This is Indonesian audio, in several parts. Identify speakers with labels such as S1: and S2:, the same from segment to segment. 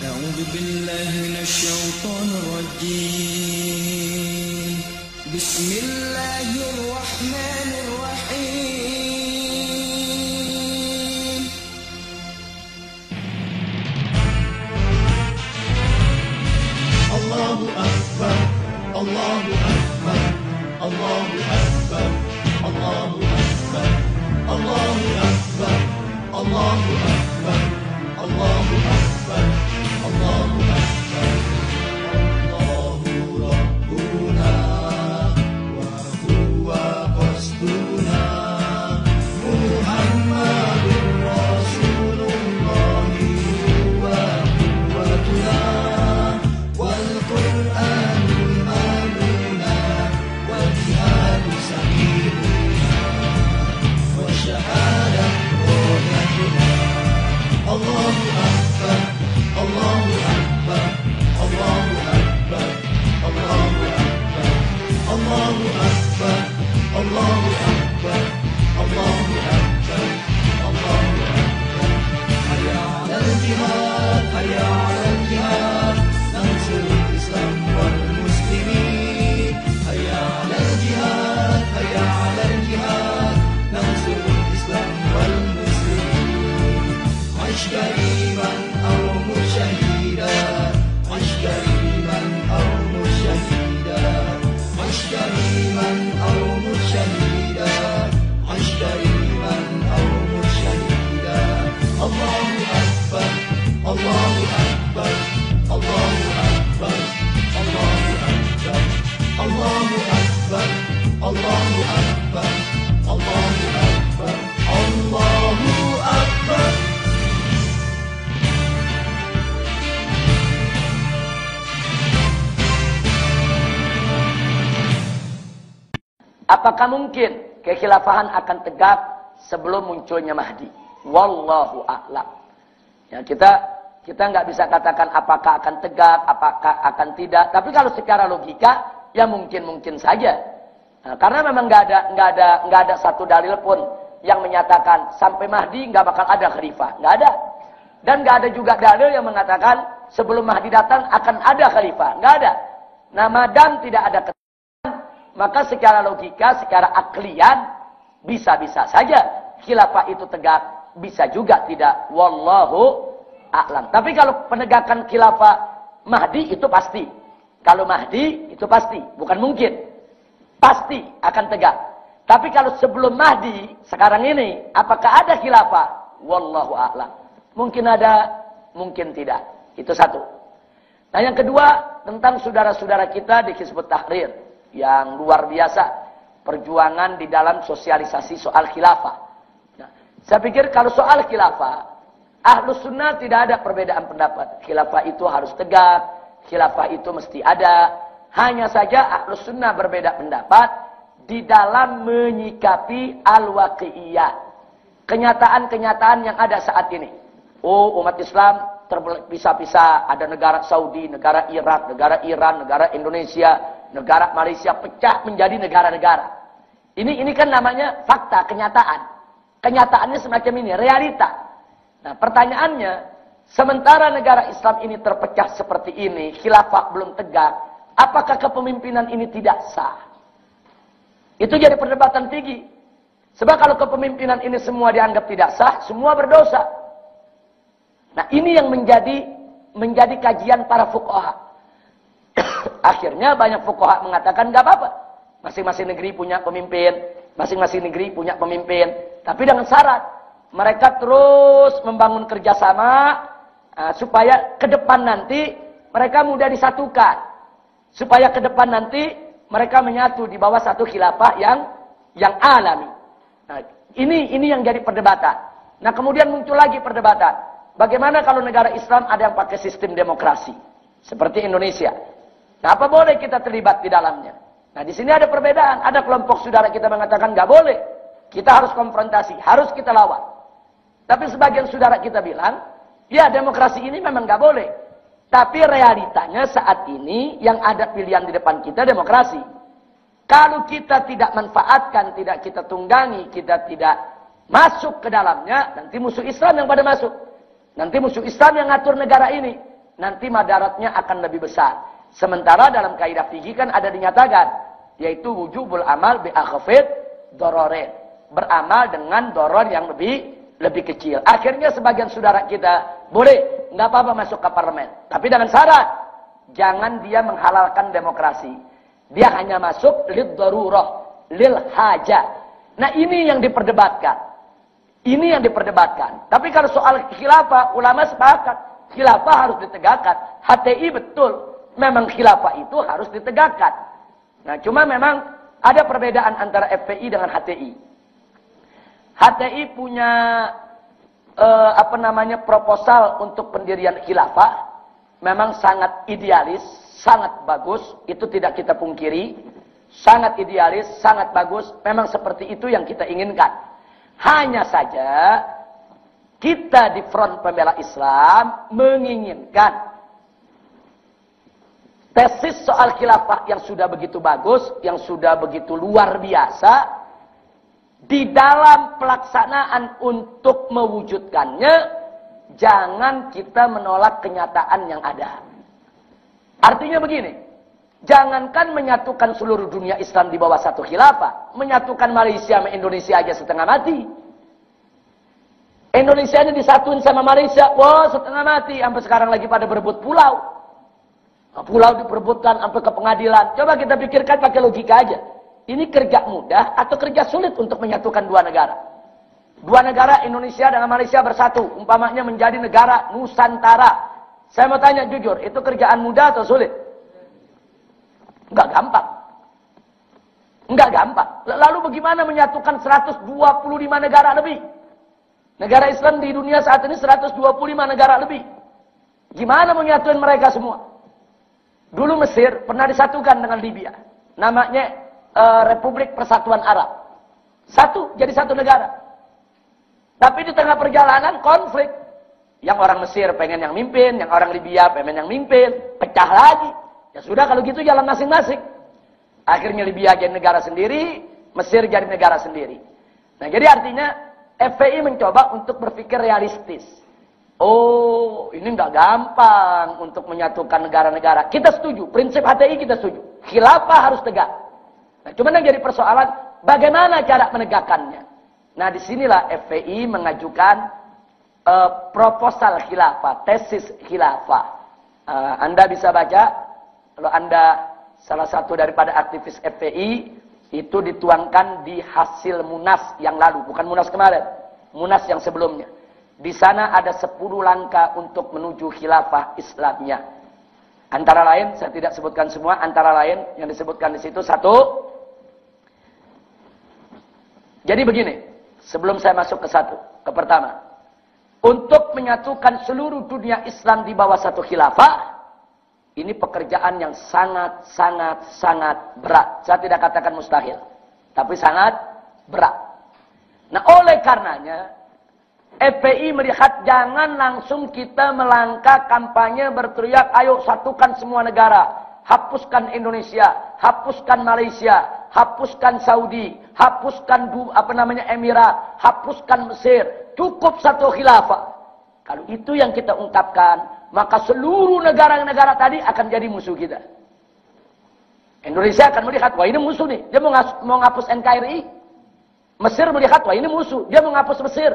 S1: أعوذ بالله من الشيطان الرجيم بسم الله الرحمن الرحيم
S2: الله أكبر الله أكبر الله أكبر الله أكبر الله أكبر الله أكبر الله أكبر الله أكبر الله ربنا وهو قصدنا محمد رسول الله هو قوتنا والقرآن إمامنا والجهاد سبيلنا والشهادة رايتنا الله أكبر الله أكبر الله أكبر الله أكبر الله أكبر الله أكبر الله أكبر الله أكبر حي على الجهاد حي على الجهاد ننصر الإسلام والمسلمين حي على الجهاد حي على الجهاد ننصر الإسلام والمسلمين عش كريما أو مشهيدا عش كريما أو مشهيدا عش كريما أو مشهيدا عش كريما أو مشهيدا الله أكبر الله أكبر الله أكبر الله أكبر الله أكبر الله أكبر الله أكبر الله أكبر.
S3: Apakah mungkin kekhilafahan akan tegak sebelum munculnya Mahdi? Wallahu a'lam. Ya, kita nggak bisa katakan apakah akan tegak, apakah akan tidak. Tapi kalau secara logika, ya mungkin saja. Nah, karena memang nggak ada satu dalil pun yang menyatakan sampai Mahdi nggak bakal ada khalifah, nggak ada. Dan nggak ada juga dalil yang mengatakan sebelum Mahdi datang akan ada khalifah, nggak ada. Nah, madam tidak ada maka secara logika, secara aklian, bisa-bisa saja khilafah itu tegak, bisa juga tidak. Wallahu a'lam. Tapi kalau penegakan khilafah Mahdi itu pasti. Kalau Mahdi itu pasti, bukan mungkin. Pasti akan tegak. Tapi kalau sebelum Mahdi, sekarang ini, apakah ada khilafah? Wallahu a'lam. Mungkin ada, mungkin tidak. Itu satu. Nah yang kedua, tentang saudara-saudara kita di Hizbut Tahrir. Yang luar biasa perjuangan di dalam sosialisasi soal khilafah. Nah, saya pikir kalau soal khilafah, Ahlus Sunnah tidak ada perbedaan pendapat. Khilafah itu harus tegak, khilafah itu mesti ada. Hanya saja Ahlus Sunnah berbeda pendapat di dalam menyikapi al-waqi'iyah. Kenyataan-kenyataan yang ada saat ini. Oh, umat Islam terpisah-pisah. Ada negara Saudi, negara Irak, negara Iran, negara Indonesia, negara Malaysia pecah menjadi negara-negara. Ini kan namanya fakta, kenyataan. Kenyataannya semacam ini, realita. Nah, pertanyaannya, sementara negara Islam ini terpecah seperti ini, khilafah belum tegak, apakah kepemimpinan ini tidak sah? Itu jadi perdebatan tinggi. Sebab kalau kepemimpinan ini semua dianggap tidak sah, semua berdosa. Nah, ini yang menjadi kajian para fuqaha. Akhirnya banyak fuqaha mengatakan nggak apa-apa. Masing-masing negeri punya pemimpin, masing-masing negeri punya pemimpin. Tapi dengan syarat mereka terus membangun kerjasama supaya ke depan nanti mereka mudah disatukan. Supaya ke depan nanti mereka menyatu di bawah satu khilafah yang alami. Nah, ini yang jadi perdebatan. Nah, kemudian muncul lagi perdebatan. Bagaimana kalau negara Islam ada yang pakai sistem demokrasi seperti Indonesia? Nah, apa boleh kita terlibat di dalamnya? Nah, di sini ada perbedaan. Ada kelompok saudara kita mengatakan nggak boleh. Kita harus konfrontasi, harus kita lawan. Tapi sebagian saudara kita bilang, ya demokrasi ini memang nggak boleh. Tapi realitanya saat ini yang ada pilihan di depan kita demokrasi. Kalau kita tidak manfaatkan, tidak kita tunggangi, kita tidak masuk ke dalamnya, nanti musuh Islam yang pada masuk. Nanti musuh Islam yang ngatur negara ini. nanti madaratnya akan lebih besar. Sementara dalam kaidah fikih kan ada dinyatakan, yaitu wujubul amal bi akhfid dororin. Beramal dengan doror yang lebih kecil. Akhirnya sebagian saudara kita, boleh, nggak apa-apa masuk ke parlemen. Tapi dengan syarat, jangan dia menghalalkan demokrasi. Dia hanya masuk lid darurah, lil hajah. Nah ini yang diperdebatkan. Ini yang diperdebatkan. Tapi kalau soal khilafah, ulama sepakat. Khilafah harus ditegakkan. HTI betul. Memang khilafah itu harus ditegakkan. Nah cuma memang ada perbedaan antara FPI dengan HTI. HTI punya proposal untuk pendirian khilafah. Memang sangat idealis, sangat bagus. Itu tidak kita pungkiri. Sangat idealis, sangat bagus. Memang seperti itu yang kita inginkan. Hanya saja kita di Front Pembela Islam menginginkan tesis soal khilafah yang sudah begitu bagus, yang sudah begitu luar biasa, di dalam pelaksanaan untuk mewujudkannya, jangan kita menolak kenyataan yang ada. Artinya begini, jangankan menyatukan seluruh dunia Islam di bawah satu khilafah, menyatukan Malaysia sama Indonesia aja setengah mati. Indonesia ini disatuin sama Malaysia, wah setengah mati, sampai sekarang lagi pada berebut pulau. Pulau diperebutkan sampai ke pengadilan. Coba kita pikirkan pakai logika aja. Ini kerja mudah atau kerja sulit untuk menyatukan dua negara? Dua negara Indonesia dengan Malaysia bersatu. Umpamanya menjadi negara Nusantara. Saya mau tanya jujur, itu kerjaan mudah atau sulit? Enggak gampang. Enggak gampang. Lalu bagaimana menyatukan 125 negara lebih? Negara Islam di dunia saat ini 125 negara lebih. Gimana menyatuin mereka semua? Dulu Mesir pernah disatukan dengan Libya. Namanya Republik Persatuan Arab. Satu, jadi satu negara. Tapi di tengah perjalanan konflik. Yang orang Mesir pengen yang mimpin, yang orang Libya pengen yang mimpin. Pecah lagi. Ya sudah kalau gitu jalan masing-masing. Akhirnya Libya jadi negara sendiri, Mesir jadi negara sendiri. Nah jadi artinya FPI mencoba untuk berpikir realistis. Oh, ini nggak gampang untuk menyatukan negara-negara. Kita setuju, prinsip HTI kita setuju. Khilafah harus tegak. Nah, cuma yang jadi persoalan, bagaimana cara menegakkannya? Nah, disinilah FPI mengajukan proposal khilafah, tesis khilafah. Anda bisa baca, kalau Anda salah satu daripada aktivis FPI, itu dituangkan di hasil Munas yang lalu, bukan Munas kemarin, Munas yang sebelumnya. Di sana ada 10 langkah untuk menuju khilafah Islamnya. Antara lain, saya tidak sebutkan semua, antara lain yang disebutkan di situ, satu. Jadi begini, sebelum saya masuk ke pertama. Untuk menyatukan seluruh dunia Islam di bawah satu khilafah, ini pekerjaan yang sangat berat. Saya tidak katakan mustahil, tapi sangat berat. Nah, oleh karenanya, FPI melihat jangan langsung kita melangkah kampanye berteriak, ayo satukan semua negara. Hapuskan Indonesia, hapuskan Malaysia, hapuskan Saudi, hapuskan Emirat, hapuskan Mesir. Cukup satu khilafah. Kalau itu yang kita ungkapkan, maka seluruh negara-negara tadi akan jadi musuh kita. Indonesia akan melihat, wah ini musuh nih, dia mau ngapus NKRI. Mesir melihat, wah ini musuh, dia mau ngapus Mesir.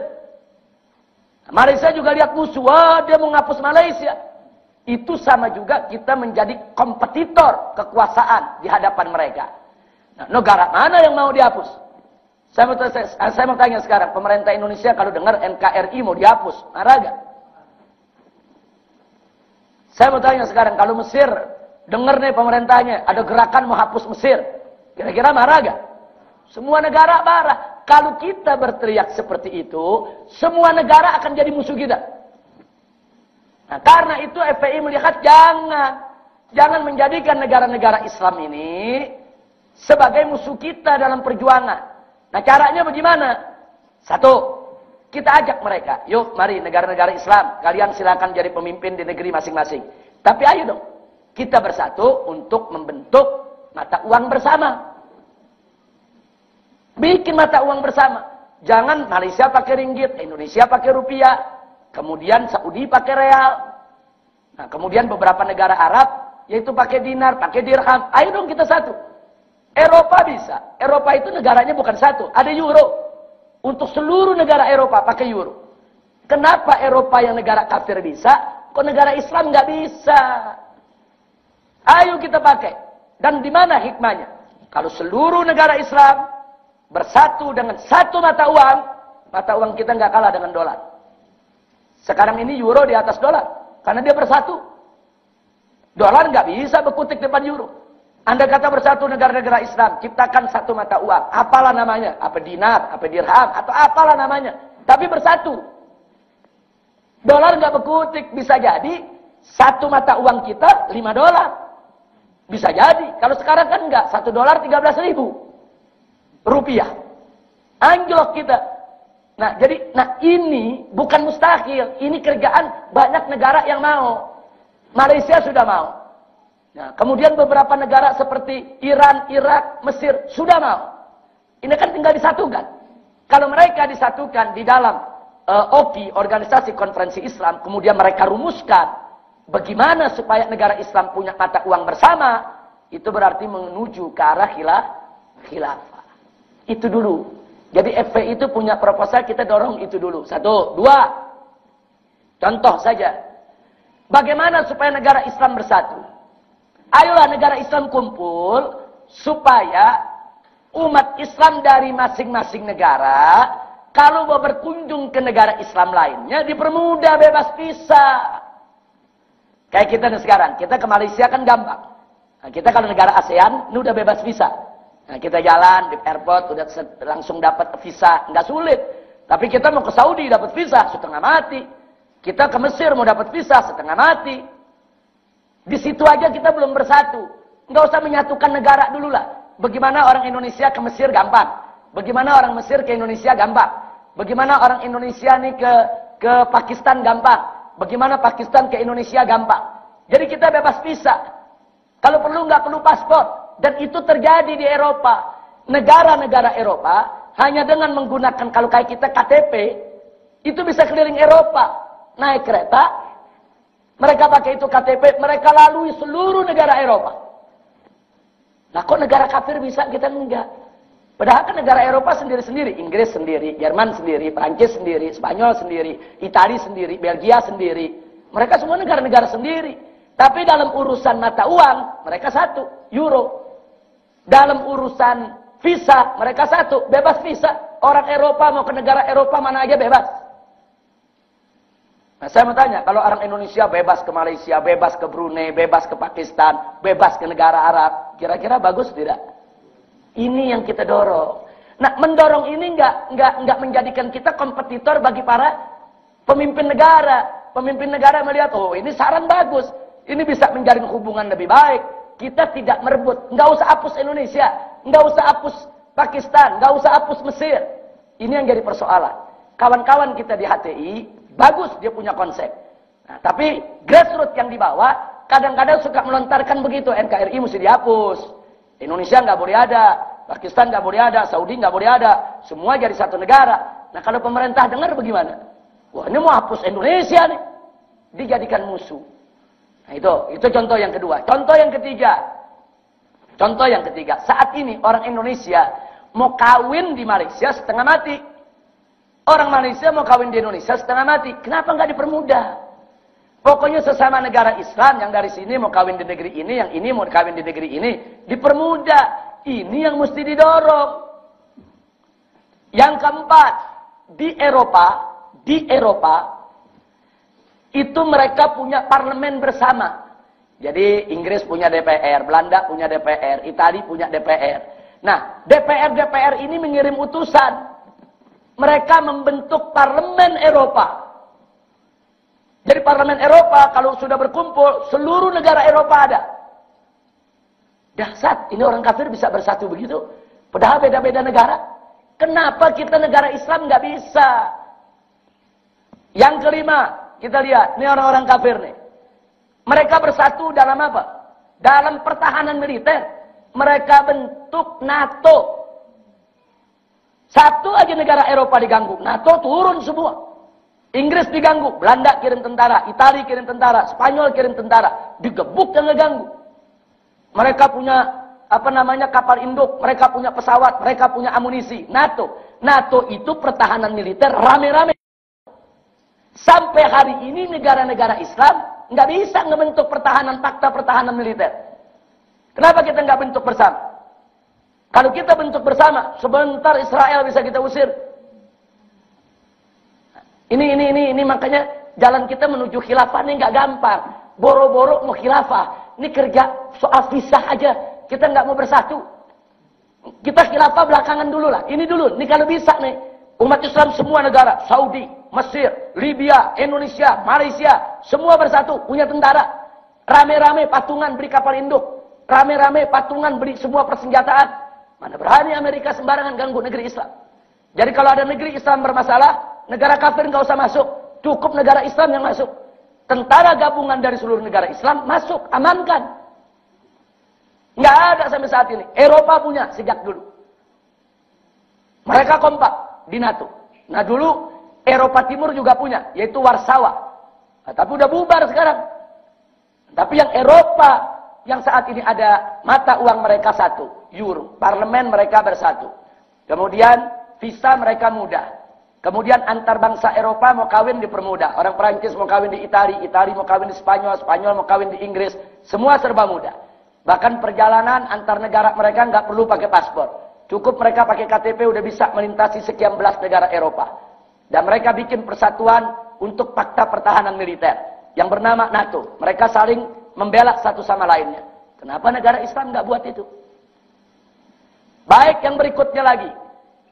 S3: Malaysia juga lihat musuh, wah dia mau ngapus Malaysia. Itu sama juga kita menjadi kompetitor kekuasaan di hadapan mereka. Nah, negara mana yang mau dihapus? Saya mau tanya sekarang, pemerintah Indonesia kalau dengar NKRI mau dihapus, marah gak? Saya mau tanya sekarang, kalau Mesir dengar nih pemerintahnya ada gerakan mau hapus Mesir, kira-kira marah gak? Semua negara marah. Kalau kita berteriak seperti itu, semua negara akan jadi musuh kita. Nah, karena itu FPI melihat jangan menjadikan negara-negara Islam ini sebagai musuh kita dalam perjuangan. Nah, caranya bagaimana? Satu, kita ajak mereka. Yuk, mari negara-negara Islam, kalian silakan jadi pemimpin di negeri masing-masing. Tapi ayo dong, kita bersatu untuk membentuk mata uang bersama. Bikin mata uang bersama. Jangan Malaysia pakai ringgit, Indonesia pakai rupiah, kemudian Saudi pakai real. Nah, kemudian beberapa negara Arab, yaitu pakai dinar, pakai dirham. Ayo dong kita satu. Eropa bisa. Eropa itu negaranya bukan satu, ada euro. Untuk seluruh negara Eropa pakai euro. Kenapa Eropa yang negara kafir bisa, kok negara Islam nggak bisa? Ayo kita pakai. Dan di mana hikmahnya? Kalau seluruh negara Islam bersatu dengan satu mata uang kita nggak kalah dengan dolar. Sekarang ini euro di atas dolar, karena dia bersatu. Dolar nggak bisa berkutik depan euro. Anda kata bersatu negara-negara Islam, ciptakan satu mata uang. Apalah namanya? Apa dinar, apa dirham, atau apalah namanya. Tapi bersatu. Dolar nggak berkutik. Bisa jadi satu mata uang kita 5 dolar. Bisa jadi. Kalau sekarang kan enggak. 1 dolar 13.000 rupiah. Anjlok kita. Nah, ini bukan mustahil. Ini kerjaan banyak negara yang mau. Malaysia sudah mau. Nah, kemudian beberapa negara seperti Iran, Irak, Mesir sudah mau. Ini kan tinggal disatukan. Kalau mereka disatukan di dalam OKI, Organisasi Konferensi Islam, kemudian mereka rumuskan bagaimana supaya negara Islam punya mata uang bersama, itu berarti menuju ke arah khilafah. Itu dulu. Jadi FPI itu punya proposal, kita dorong itu dulu. 1, 2. Contoh saja. Bagaimana supaya negara Islam bersatu? Ayolah negara Islam kumpul supaya umat Islam dari masing-masing negara kalau mau berkunjung ke negara Islam lainnya dipermudah, bebas visa. Kayak kita nih sekarang, kita ke Malaysia kan gampang. Nah, kita kalau negara ASEAN, ini udah bebas visa. Nah, kita jalan di airport udah langsung dapat visa, nggak sulit. Tapi kita mau ke Saudi dapat visa setengah mati. Kita ke Mesir mau dapat visa setengah mati. Di situ aja kita belum bersatu. Nggak usah menyatukan negara dulu lah. Bagaimana orang Indonesia ke Mesir gampang. Bagaimana orang Mesir ke Indonesia gampang. Bagaimana orang Indonesia nih ke Pakistan gampang. Bagaimana Pakistan ke Indonesia gampang. Jadi kita bebas visa. Kalau perlu nggak perlu paspor. Dan itu terjadi di Eropa. Negara-negara Eropa hanya dengan menggunakan kalau kayak kita KTP itu bisa keliling Eropa. Naik kereta. Mereka pakai itu KTP, mereka lalui seluruh negara Eropa. Nah kok negara kafir bisa, kita enggak. Padahal kan negara Eropa sendiri-sendiri. Inggris sendiri, Jerman sendiri, Prancis sendiri, Spanyol sendiri, Italia sendiri, Belgia sendiri. Mereka semua negara-negara sendiri. Tapi dalam urusan mata uang, mereka satu, euro. Dalam urusan visa, mereka satu, bebas visa. Orang Eropa mau ke negara Eropa mana aja bebas. Nah, saya mau tanya, kalau orang Indonesia bebas ke Malaysia, bebas ke Brunei, bebas ke Pakistan, bebas ke negara Arab, kira-kira bagus tidak? Ini yang kita dorong. Nah, mendorong ini nggak menjadikan kita kompetitor bagi para pemimpin negara. Pemimpin negara melihat, oh ini saran bagus, ini bisa menjalin hubungan lebih baik. Kita tidak merebut, nggak usah hapus Indonesia, nggak usah hapus Pakistan, nggak usah hapus Mesir. Ini yang jadi persoalan. Kawan-kawan kita di HTI, bagus dia punya konsep. Nah, tapi grassroots yang dibawa kadang-kadang suka melontarkan begitu. NKRI mesti dihapus. Indonesia nggak boleh ada. Pakistan nggak boleh ada. Saudi nggak boleh ada. Semua jadi satu negara. Nah kalau pemerintah dengar bagaimana? Wah ini mau hapus Indonesia nih. Dijadikan musuh. Nah itu contoh yang kedua. Contoh yang ketiga. Saat ini orang Indonesia mau kawin di Malaysia setengah mati. Orang Malaysia mau kawin di Indonesia setengah mati. Kenapa nggak dipermudah? Pokoknya sesama negara Islam yang dari sini mau kawin di negeri ini, yang ini mau kawin di negeri ini, dipermudah. Ini yang mesti didorong. Yang keempat, di Eropa itu mereka punya parlemen bersama. Jadi Inggris punya DPR, Belanda punya DPR, Italia punya DPR. Nah, DPR ini mengirim utusan. Mereka membentuk parlemen Eropa. Jadi parlemen Eropa kalau sudah berkumpul, seluruh negara Eropa ada. Dahsyat, ini orang kafir bisa bersatu begitu. Padahal beda-beda negara. Kenapa kita negara Islam nggak bisa? Yang kelima, kita lihat, ini orang-orang kafir nih. Mereka bersatu dalam apa? Dalam pertahanan militer. Mereka bentuk NATO. Satu aja negara Eropa diganggu, NATO turun semua. Inggris diganggu, Belanda kirim tentara, Italia kirim tentara, Spanyol kirim tentara, digebuk dan ngeganggu. Mereka punya kapal induk, mereka punya pesawat, mereka punya amunisi. NATO itu pertahanan militer rame-rame. Sampai hari ini negara-negara Islam nggak bisa ngebentuk pertahanan, fakta pertahanan militer. Kenapa kita nggak bentuk bersama? Kalau kita bentuk bersama, sebentar Israel bisa kita usir. Ini makanya jalan kita menuju khilafah ini nggak gampang. Boro-boro mau khilafah, ini kerja soal pisah aja. Kita nggak mau bersatu. Kita khilafah belakangan dulu lah. Ini dulu. Ini kalau bisa nih, umat Islam semua negara, Saudi, Mesir, Libya, Indonesia, Malaysia, semua bersatu, punya tentara. Rame-rame patungan beli kapal induk. Rame-rame patungan beli semua persenjataan. Mana berani Amerika sembarangan ganggu negeri Islam. Jadi kalau ada negeri Islam bermasalah, negara kafir nggak usah masuk. Cukup negara Islam yang masuk. Tentara gabungan dari seluruh negara Islam masuk, amankan. Nggak ada sampai saat ini. Eropa punya sejak dulu. Mereka kompak di NATO. Nah dulu Eropa Timur juga punya, yaitu Warsawa. Nah, tapi udah bubar sekarang. Tapi yang Eropa yang saat ini ada mata uang mereka satu, euro. Parlemen mereka bersatu. Kemudian visa mereka mudah. Kemudian antar bangsa Eropa mau kawin dipermudah. Orang Perancis mau kawin di Italia, Italia mau kawin di Spanyol, Spanyol mau kawin di Inggris. Semua serba mudah. Bahkan perjalanan antar negara mereka nggak perlu pakai paspor. Cukup mereka pakai KTP udah bisa melintasi sekian belas negara Eropa. Dan mereka bikin persatuan untuk fakta pertahanan militer yang bernama NATO. Mereka saling membela satu sama lainnya. Kenapa negara Islam nggak buat itu? Baik, yang berikutnya lagi.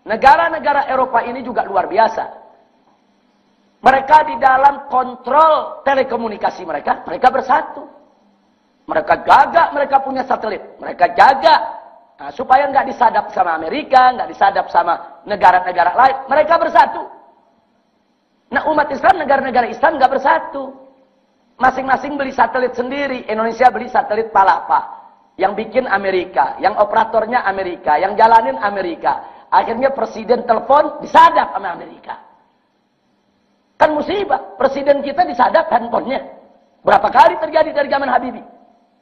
S3: Negara-negara Eropa ini juga luar biasa. Mereka di dalam kontrol telekomunikasi mereka bersatu. Mereka jaga, mereka punya satelit. Mereka jaga supaya nggak disadap sama Amerika, nggak disadap sama negara-negara lain. Mereka bersatu. Nah umat Islam, negara-negara Islam nggak bersatu. Masing-masing beli satelit sendiri. Indonesia beli satelit Palapa. Yang bikin Amerika, yang operatornya Amerika, yang jalanin Amerika. Akhirnya presiden telepon disadap sama Amerika. Kan musibah. Presiden kita disadap handphonenya. Berapa kali terjadi dari zaman Habibie.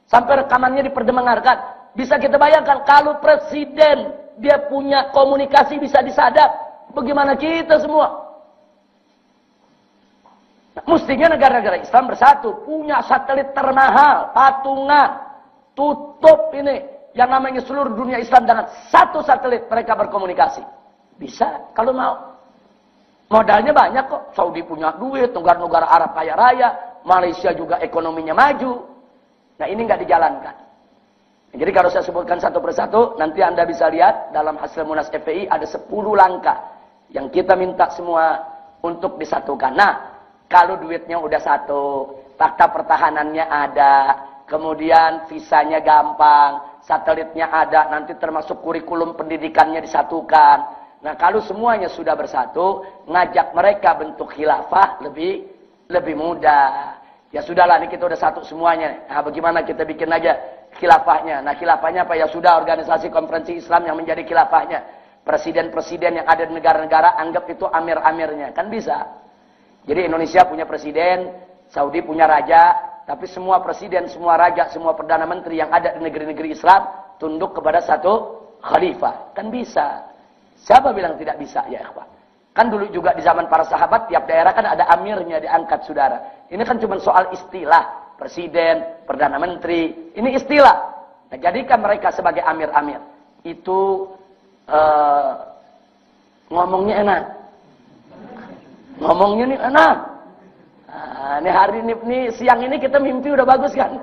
S3: Sampai rekamannya diperdengarkan. Bisa kita bayangkan kalau presiden dia punya komunikasi bisa disadap. Bagaimana kita semua? Nah, mestinya negara-negara Islam bersatu. Punya satelit termahal. Patungan. Tutup ini. Yang namanya seluruh dunia Islam dengan satu satelit mereka berkomunikasi. Bisa kalau mau. Modalnya banyak kok. Saudi punya duit, negara-negara Arab kaya raya, Malaysia juga ekonominya maju. Nah ini nggak dijalankan. Jadi kalau saya sebutkan satu persatu, nanti Anda bisa lihat dalam hasil Munas FPI ada 10 langkah yang kita minta semua untuk disatukan. Nah, kalau duitnya udah satu, fakta pertahanannya ada, kemudian visanya gampang, satelitnya ada, nanti termasuk kurikulum pendidikannya disatukan. Nah kalau semuanya sudah bersatu, ngajak mereka bentuk khilafah lebih mudah. Ya sudahlah, ini kita udah satu semuanya. Nah bagaimana kita bikin aja khilafahnya. Nah khilafahnya apa? Ya sudah, organisasi konferensi Islam yang menjadi khilafahnya. Presiden-presiden yang ada di negara-negara anggap itu amir-amirnya. Kan bisa. Jadi Indonesia punya presiden, Saudi punya raja, tapi semua presiden, semua raja, semua perdana menteri yang ada di negeri-negeri Islam tunduk kepada satu khalifah. Kan bisa. Siapa bilang tidak bisa ya ikhwan? Kan dulu juga di zaman para sahabat tiap daerah kan ada amirnya diangkat saudara. Ini kan cuma soal istilah. Presiden, perdana menteri, ini istilah. Nah, jadikan mereka sebagai amir-amir. Itu ngomongnya enak. Ngomongnya nih enak. Nah, ini hari ini siang ini kita mimpi udah bagus kan?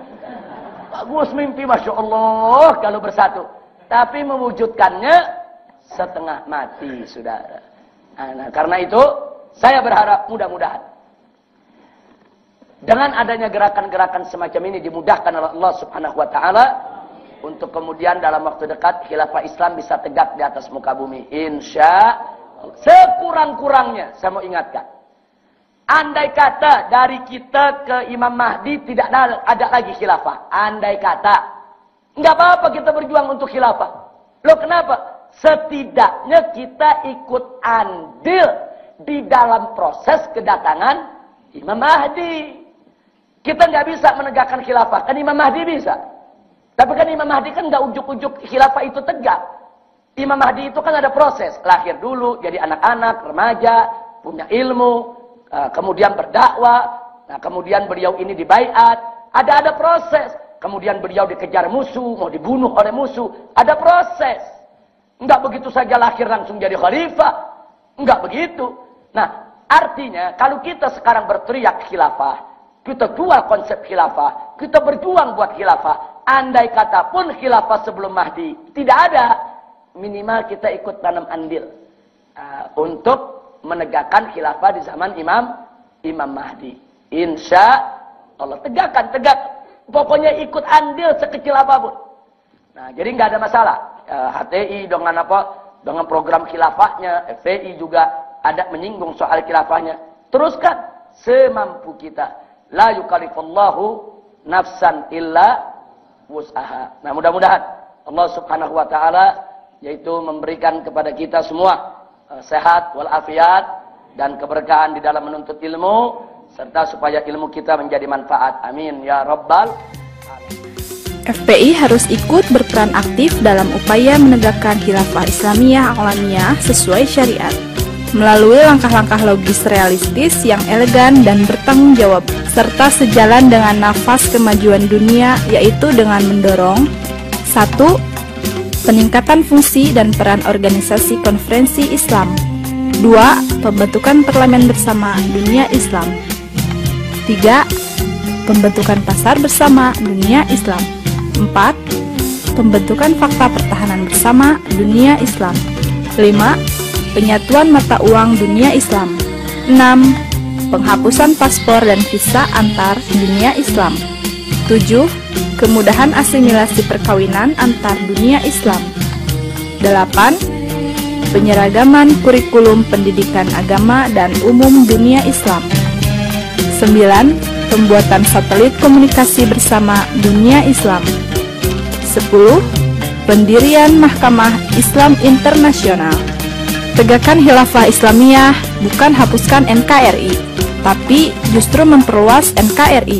S3: Bagus mimpi, Masya Allah kalau bersatu. Tapi mewujudkannya setengah mati, saudara. Nah, karena itu saya berharap mudah-mudahan dengan adanya gerakan-gerakan semacam ini dimudahkan oleh Allah Subhanahu wa taala untuk kemudian dalam waktu dekat khilafah Islam bisa tegak di atas muka bumi. Insya Allah. Sekurang-kurangnya saya mau ingatkan. Andai kata dari kita ke Imam Mahdi tidak ada lagi khilafah. Andai kata. Enggak apa-apa kita berjuang untuk khilafah. Loh kenapa? Setidaknya kita ikut andil di dalam proses kedatangan Imam Mahdi. Kita nggak bisa menegakkan khilafah, kan Imam Mahdi bisa. Tapi kan Imam Mahdi kan nggak ujuk-ujuk khilafah itu tegak. Imam Mahdi itu kan ada proses, lahir dulu, jadi anak-anak, remaja, punya ilmu, kemudian berdakwah, nah kemudian beliau ini dibaiat, ada proses. Kemudian beliau dikejar musuh, mau dibunuh oleh musuh, ada proses. Enggak begitu saja lahir langsung jadi khalifah, enggak begitu. Nah, artinya kalau kita sekarang berteriak khilafah, kita jual konsep khilafah, kita berjuang buat khilafah. Andai kata pun khilafah sebelum Mahdi tidak ada, minimal kita ikut tanam andil untuk menegakkan khilafah di zaman Imam Mahdi. Insya Allah tegak. Pokoknya ikut andil sekecil apapun. Nah, jadi nggak ada masalah. HTI dengan program khilafahnya, FPI juga ada menyinggung soal khilafahnya. Teruskan semampu kita. La yukallifullahu nafsan illa wus'aha. Nah, mudah-mudahan Allah Subhanahu wa taala yaitu memberikan kepada kita semua sehat walafiat dan keberkahan di dalam menuntut ilmu serta supaya ilmu kita menjadi manfaat. Amin ya rabbal alamin.
S4: FPI harus ikut berperan aktif dalam upaya menegakkan khilafah Islamiyah alamiyah sesuai syariat melalui langkah-langkah logis realistis yang elegan dan bertanggung jawab, serta sejalan dengan nafas kemajuan dunia, yaitu dengan mendorong 1. Peningkatan fungsi dan peran organisasi konferensi Islam. 2. Pembentukan parlemen bersama dunia Islam. 3. Pembentukan pasar bersama dunia Islam. 4. Pembentukan fakta pertahanan bersama dunia Islam. 5. Penyatuan mata uang dunia Islam. 6. Penghapusan paspor dan visa antar dunia Islam. 7. Kemudahan asimilasi perkawinan antar dunia Islam. 8. Penyeragaman kurikulum pendidikan agama dan umum dunia Islam. 9. Pembuatan satelit komunikasi bersama dunia Islam. 10. Pendirian Mahkamah Islam Internasional. Tegakkan khilafah Islamiyah, bukan hapuskan NKRI, tapi justru memperluas NKRI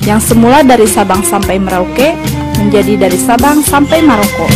S4: yang semula dari Sabang sampai Merauke menjadi dari Sabang sampai Maroko.